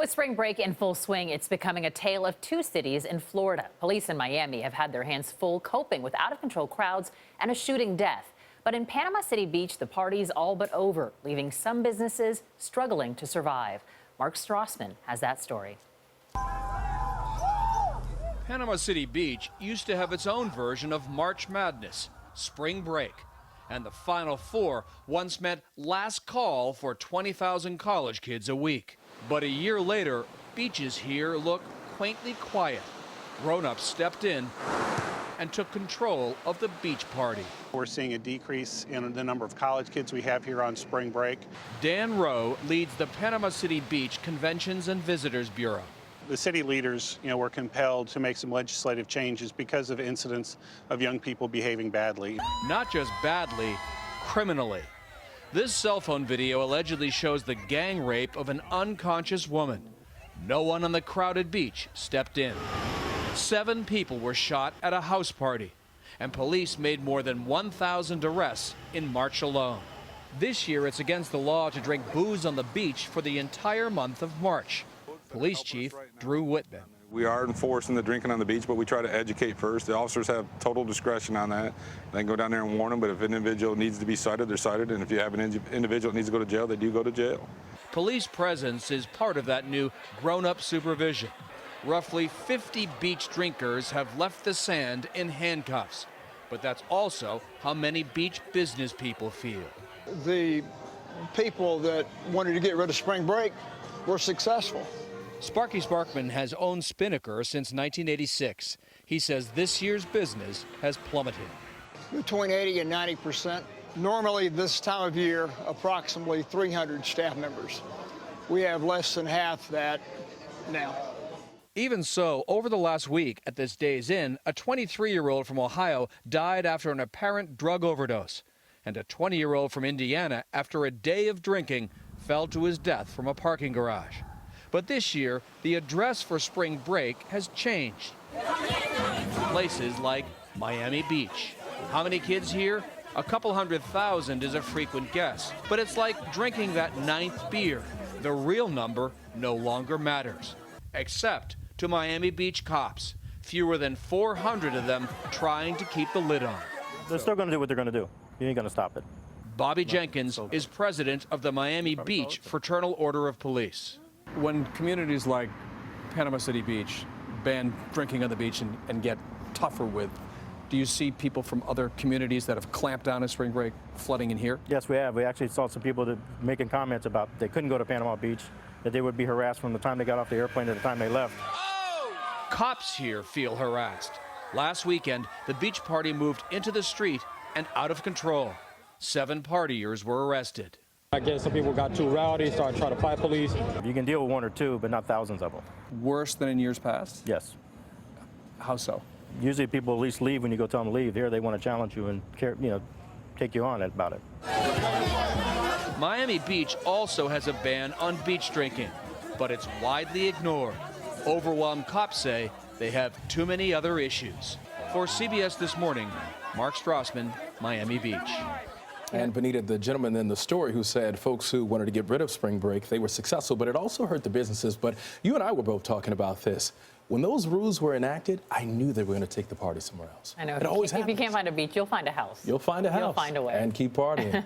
With spring break in full swing, it's becoming a tale of two cities in Florida. Police in Miami have had their hands full coping with out-of-control crowds and a shooting death. But in Panama City Beach, the party's all but over, leaving some businesses struggling to survive. Mark Strassmann has that story. Panama City Beach used to have its own version of March Madness, spring break. And the Final Four once meant last call for 20,000 college kids a week. But a year later, beaches here look quaintly quiet. Grown-ups stepped in and took control of the beach party. We're seeing a decrease in the number of college kids we have here on spring break. Dan Rowe leads the Panama City Beach Conventions and Visitors Bureau. The city leaders, were compelled to make some legislative changes because of incidents of young people behaving badly. Not just badly, criminally. This cell phone video allegedly shows the gang rape of an unconscious woman. No one on the crowded beach stepped in. 7 people were shot at a house party, and police made more than 1,000 arrests in March alone. This year, it's against the law to drink booze on the beach for the entire month of March. Police Chief Drew Whitman. We are enforcing the drinking on the beach, but we try to educate first. The officers have total discretion on that. They can go down there and warn them, but if an individual needs to be cited, they're cited. And if you have an individual that needs to go to jail, they do go to jail. Police presence is part of that new grown-up supervision. Roughly 50 beach drinkers have left the sand in handcuffs. But that's also how many beach business people feel. The people that wanted to get rid of spring break were successful. Sparky Sparkman has owned Spinnaker since 1986. He says this year's business has plummeted. Between 80 and 90%. Normally this time of year, approximately 300 staff members. We have less than half that now. Even so, over the last week at this Days Inn, a 23-year-old from Ohio died after an apparent drug overdose. And a 20-year-old from Indiana, after a day of drinking, fell to his death from a parking garage. But this year, the address for spring break has changed. Places like Miami Beach. How many kids here? A couple 100,000 is a frequent guess. But it's like drinking that 9th beer. The real number no longer matters. Except to Miami Beach cops. Fewer than 400 of them trying to keep the lid on. They're still going to do what they're going to do. You ain't going to stop it. Bobby Jenkins is president of the Miami Beach Fraternal Order of Police. When communities like Panama City Beach ban drinking on the beach and get tougher with, do you see people from other communities that have clamped down on spring break flooding in here? Yes, we have. We actually saw some people that making comments about they couldn't go to Panama Beach, that they would be harassed from the time they got off the airplane to the time they left. Cops here feel harassed. Last weekend, the beach party moved into the street and out of control. 7 partiers were arrested. I guess some people got too rowdy, started trying to fight police. You can deal with 1 or 2, but not thousands of them. Worse than in years past? Yes. How so? Usually people at least leave when you go tell them to leave. Here they want to challenge you and take you on about it. Miami Beach also has a ban on beach drinking, but it's widely ignored. Overwhelmed cops say they have too many other issues. For CBS This Morning, Mark Strassmann, Miami Beach. And Benita, the gentleman in the story who said folks who wanted to get rid of spring break, they were successful, but it also hurt the businesses. But you and I were both talking about this. When those rules were enacted, I knew they were going to take the party somewhere else. I know. It always happens. If you can't find a beach, you'll find a house. You'll find a house. You'll find a way. And keep partying.